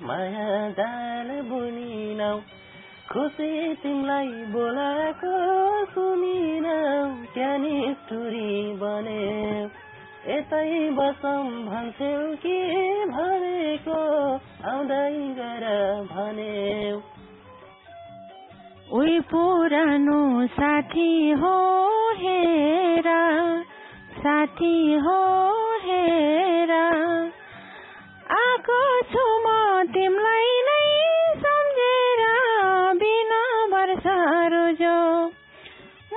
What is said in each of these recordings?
माया जाल बुनिनौ खुसी तिमलाई बोलाको सुनिनौ क्यानी स्टोरी बन्यो यतै बसौँ भन्छौ कि भनेको आउँदै गर भन्यो उही पुरानो साथी हो हेरा साथी हो हेरा आएको छु म तिमलाई नै सम्झेर बिना वर्षहरू जो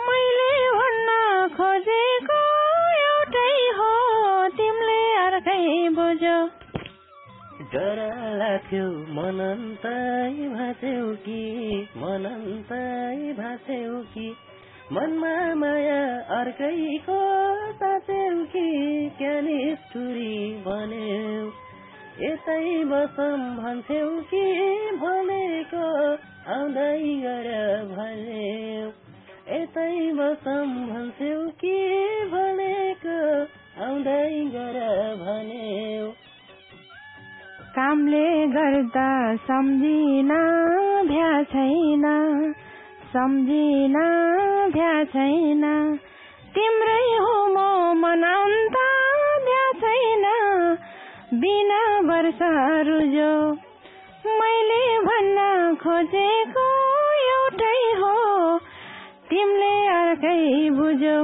मैले भन्न खोजेको एउटै हो तिमीले अर्कै बुझ्यौ डर लाग्थ्यो मनन्तै भाँच्यौ कि मनमा माया अर्कैको साँच्यौ कि क्यानी स्टोरी बन्यो यतै बसौँ भन्छौ कि भनेको आउँदै गर भन्यो यतै बसौँ भन्छौ कि भनेको आउँदै गर भन्यो कामले गर्दा सम्झिन भ्या छैन तिम्रै हो म मनान्त भ्या छैन बिना वर्षहरू जो मैले भन्न खोजेको एउटै हो तिमीले अर्कै बुझ्यौ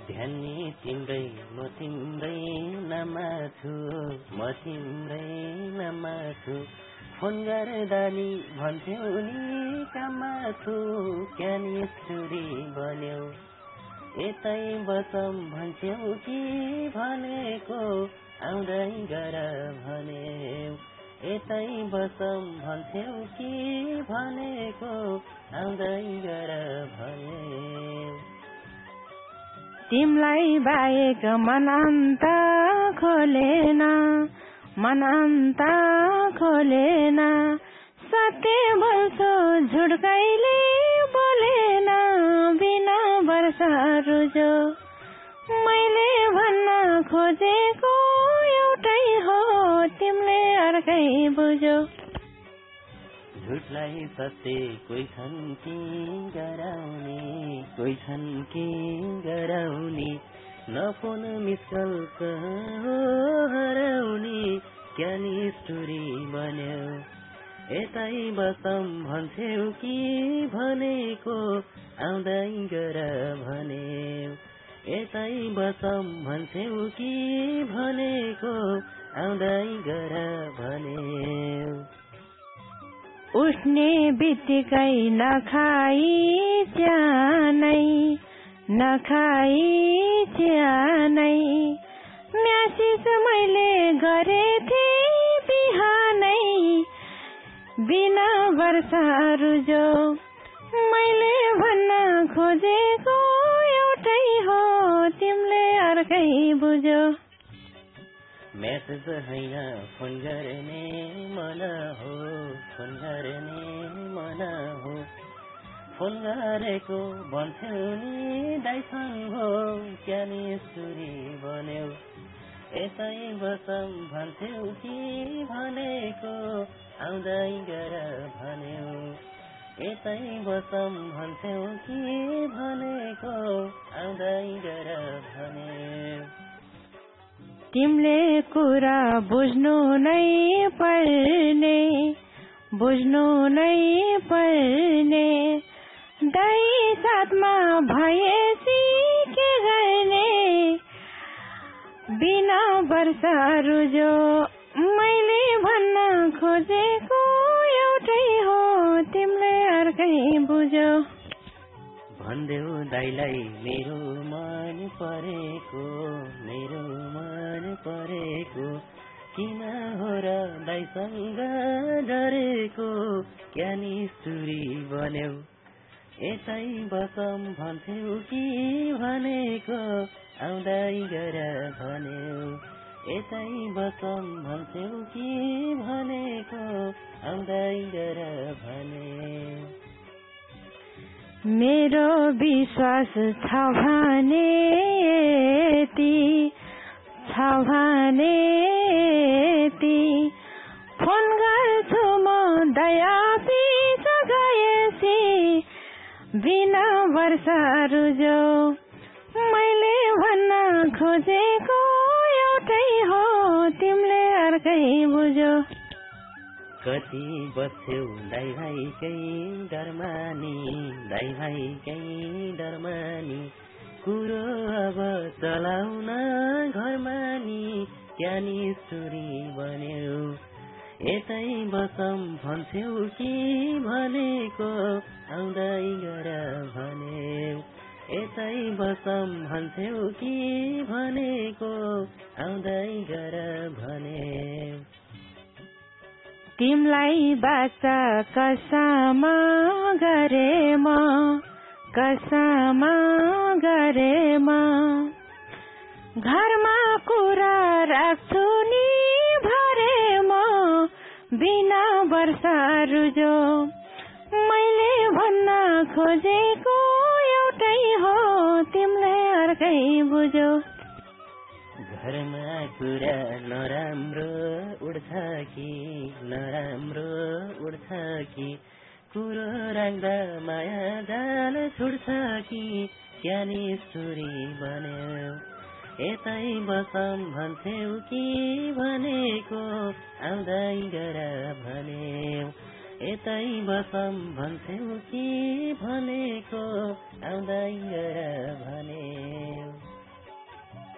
ध्यानी तिम्रै म तिम्रै नाममा छु फोन गर्दा नि भन्थ्यौ नि काममा छु क्यानी स्टोरी बन्यो यतै बसौँ भन्छौ कि भनेको आउँदै गर भन्यो यतै बसौँ भन्छौ कि भनेको आउँदै गर भन्यो तिमलाई बाहेक मन अन्त खोलेन सत्य बोल्छु झुट कहिले बोलेन बिना वर्षहरू जो मैले भन्न खोजेको एउटै हो तिमीले अर्कै बुझ्यौ झुटलाई सत्य कोही छन् कि गराउने नफोन मिसल हराउने क्यानी स्टोरी बन्यो यतै बसौँ भन्छौ कि भनेको आउँदै गर भन्यो यतै बसौँ भन्छौ कि भनेको आउँदै गर भन्यो उठ्ने बित्तिकै नखाई च्यानै म्यासेज मैले गरेथे बिहानै बिना वर्षहरू जो मैले भन्न खोजेको एउटै हो तिमीले अर्कै बुझ्यौ मेसेज होइन फोन गर्ने मन हो फोन गरेको भन्थ्यौ नि दाइसँग हो क्यानी स्टोरी बन्यो यतै बसौँ भन्थ्यौ कि भनेको आउँदै गर भन्यो यतै बसौँ भन्थ्यौ कि भनेको आउँदै गर भन्यो तिमीले कुरा बुझ्नु नै पर्ने दाइ साथमा भएपछि के गर्ने बिना वर्षहरू जो मैले भन्न खोजेको एउटै हो तिमीले अर्कै बुझ्यौ भन्देऊ दाइलाई मेरो मन परेको किन हो र दाइसँग डरेको क्यानी स्टोरी बन्यो यतै बसौँ भन्थ्यौ कि भनेको आउँदै गर भन्यो यतै बसौँ भन्थ्यौ कि भनेको आउँदै गर भन्यो मेरो विश्वास छ भने ती फोन बिना वर्षा रुजो मैले भन्न खोजेको एउटै हो तिमीले अर्कै बुझो कति बस्यौ दाइ भाइकै डरमानी दाइ भाइकै डरमानी कुरो अब चलाउन घरमा नि क्यानी सुरी बन्यौ यतै बसम भन्छौ कि भनेको आउँदै गर भन्यौ यतै बसम भन्छौ कि भनेको आउँदै गर भन्यौ तिमलाई बाचा कसम गरे म कसम गरे म घरमा कुरा राख्छु नि भरे म बिना वर्षा रुजो मैले भन्न खोजेको एउटै हो तिमीले अर्कै बुझो घरमा कुरा नराम्रो उड्छ कि नराम्रो उड्छ कि कुरो राख्दा माया जाल छुट्छ कि क्यानी सुरी बन्यौ यतै बसम भन्छौ कि भनेको आउँदै गर भन्यौ यतै बसम भन्छौ कि भनेको आउँदै गर भन्यौ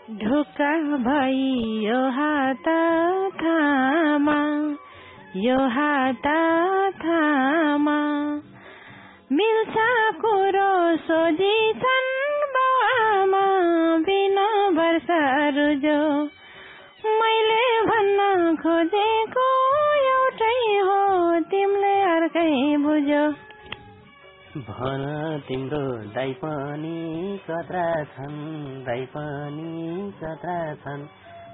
ढुक्का भई यो हात थामा यो हात थामा मिल्छ कुरो सोझिछन् बाउआमा बिना वर्षा रुजो मैले भन्न खोजेको एउटै हो तिमीले अर्कै बुझो भन तिम्रो दाइ पनि कत्रा छन् दाइ पनि कत्रा छन्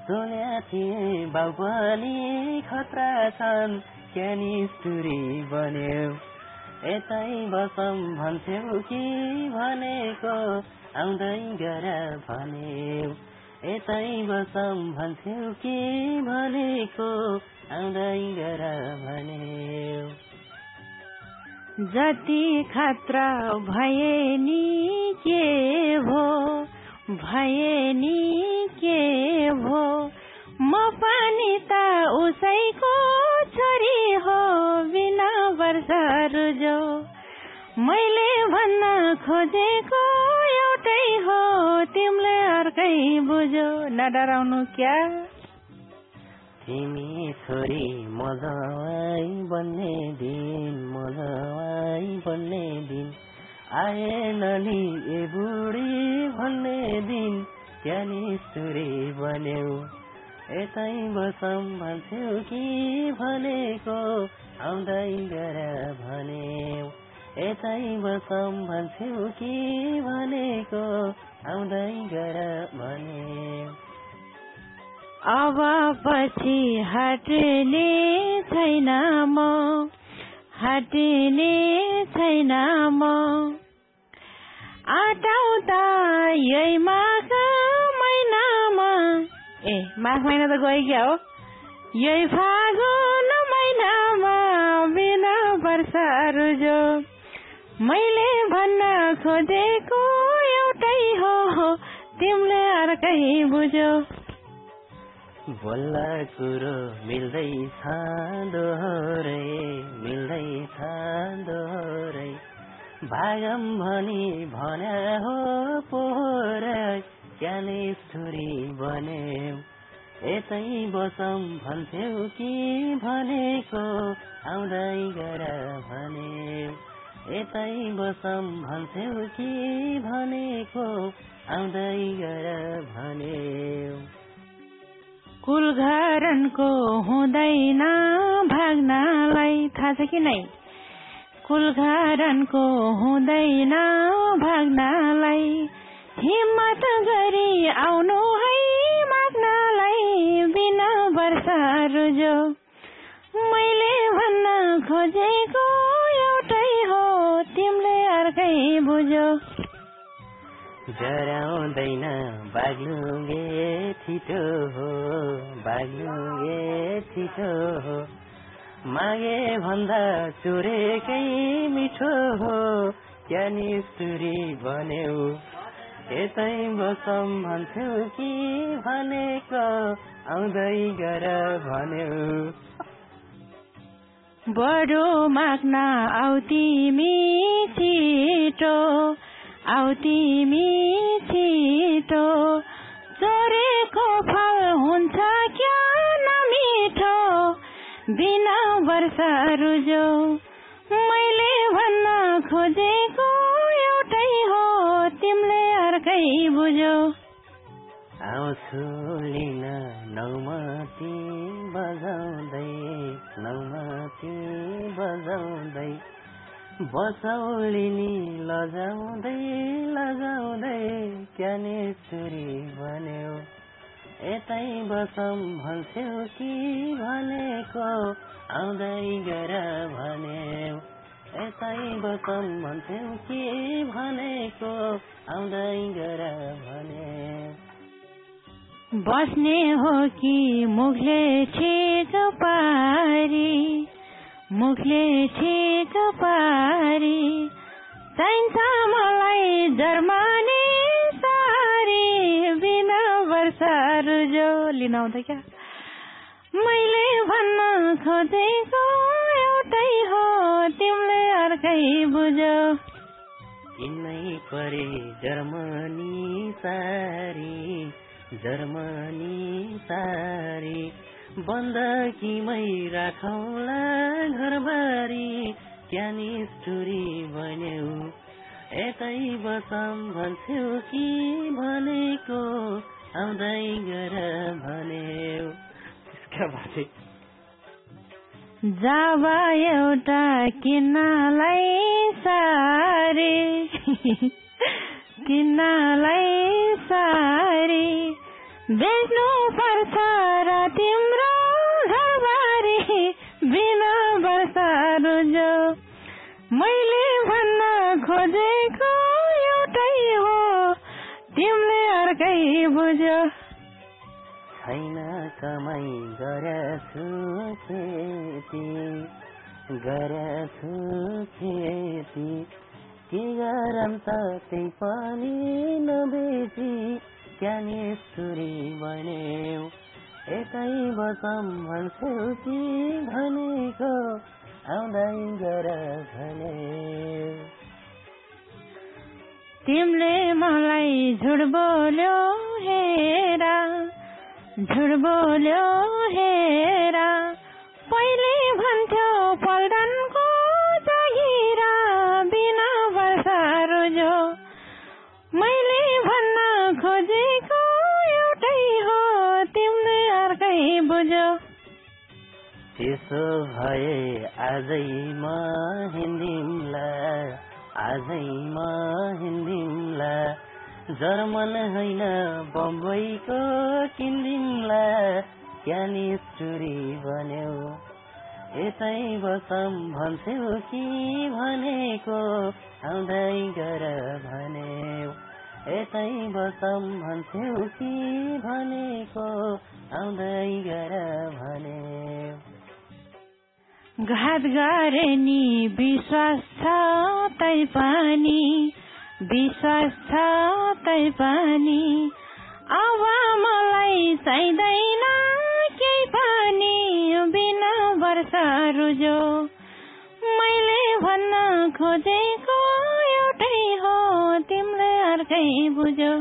सोल्या थिए बाउ पनि खतरा छन् क्यानी सुरी बन्यौ यतै बसम भन्छौ कि भनेको आउँदै गर भन्यौ यतै बसम भन्छौ कि भनेको आउँदै गर भन्यौ जति खतरा भए नि के भो भए नि के भो म पनि त उसैको छोरी हो बिना वर्षा रुजो मैले भन्न खोजेको एउटै हो तिमीले अर्कै बुझो नडराउनु क्या तिमी छोरी मलवाई बन्ने दिन मलवाई बन्ने दिन आएन नि ए बुढी भन्ने दिन क्यानी सुरी बन्यौ यतै बसम भन्छौ कि भनेको आउँदै गर भन्यौ यतै बसम भन्छौ कि भनेको आउँदै गर भन्यौ अब पछि हट्ने छैन म हट्ने छैन म आटाउ त यही माघ महिनामा ए माघ महिना त गयो क्या हो यही फागुन महिनामा बिना वर्षा रुजो मैले भन्न खोजेको एउटै हो तिमीले अर्कै बुझो बोल्ला कुरो मिल्दैछ दोहोरै मिल्दैछ दोहोरै भागम भनी भन्या हो पोहोरै क्यानी सुरी बन्यौ यतै बसम भन्छौ कि भनेको आउँदै गर भन्यौ यतै बसम भन्छौ कि भनेको आउँदै गर भन्यौ कुलघरनको हुँदैन भाग्नलाई थाहा छ कि नै कुलघरनको हुँदैन भाग्नलाई हिम्मत गरी आउनु है माग्नलाई बिना वर्षा रुजो मैले भन्न खोजेको एउटै हो तिमीले अर्कै बुझो डराउँदैन बाग्लुङ्गे छिटो हो बाग्लुङ्गे छिटो हो मागे भन्दा चोरेकै मिठो हो क्या निष्ठुरी भन्यौ यतै बसम भन्थ्यौ कि भनेको आउँदै गर भन्यौ बडो माग्न आउ तिमी छिटो चोरेको फल हुन्छ क्या नमिठो बिना वर्षा रुजो मैले भन्न खोजेको एउटै हो तिमीले अर्कै बुझो आउँछु लिन नौमती बजाउँदै बसौलिनी लजाउँदै क्या निष्ठुरी भन्यौ यतै बसम भन्थ्यौ कि भनेको आउँदै गर भन्यौ यतै बसम भन्थ्यौ कि भनेको आउँदै गर भन्यौ बस्ने हो कि मुखले छेक पारी चाहिन्छ मलाई जर्मनी सारी बिना वर्षा रुजो लिन आउँदा क्या मैले भन्न खोजेको एउटै हो तिमीले अर्कै बुझो किन्नै परे जर्मनी सारी बन्दकीमै राखौला घरबारी क्या निष्ठुरी भन्यौ यतै बसम भन्थ्यौ कि भनेको आउँदै गर भन्यौ जावा एउटा किन्नलाई सारी बेच्नु पर्छ र तिम्रो घरबारी बिना वर्षा रुजो मैले भन्न खोजेको एउटै हो तिमीले अर्कै बुझो छैन कमाई गरेछु खेती के गरम त त्यही पनि नबेची क्या निष्ठुरी भन्यौ यतै बसम भन्थ्यौ कि भनेको आउँदै गर भन्यौ तिमीले मलाई झुट बोल्यो हेरा पहिले भन्थ्यौ पल्टनको जागिरा बिना वर्षा रुजो मैले भन्न खोजेको एउटै हो तिमीले अर्कै बुझो त्यसो भए आजैमा हिँडिम्ला जर्मन होइन बम्बईको किन्दिम्ला क्या निष्ठुरी भन्यौ यतै बसम भन्थ्यौ कि भनेको आउँदै गर भन्यौ यतै बसम भन्थ्यौ कि भनेको आउँदै गर भन्यौ घात गरे नि विश्वास छ तै पनि अब मलाई चाहिँदैन केही पनि बिना वर्षा रुजो मैले भन्न खोजेको एउटै हो तिमीले अर्कै बुझो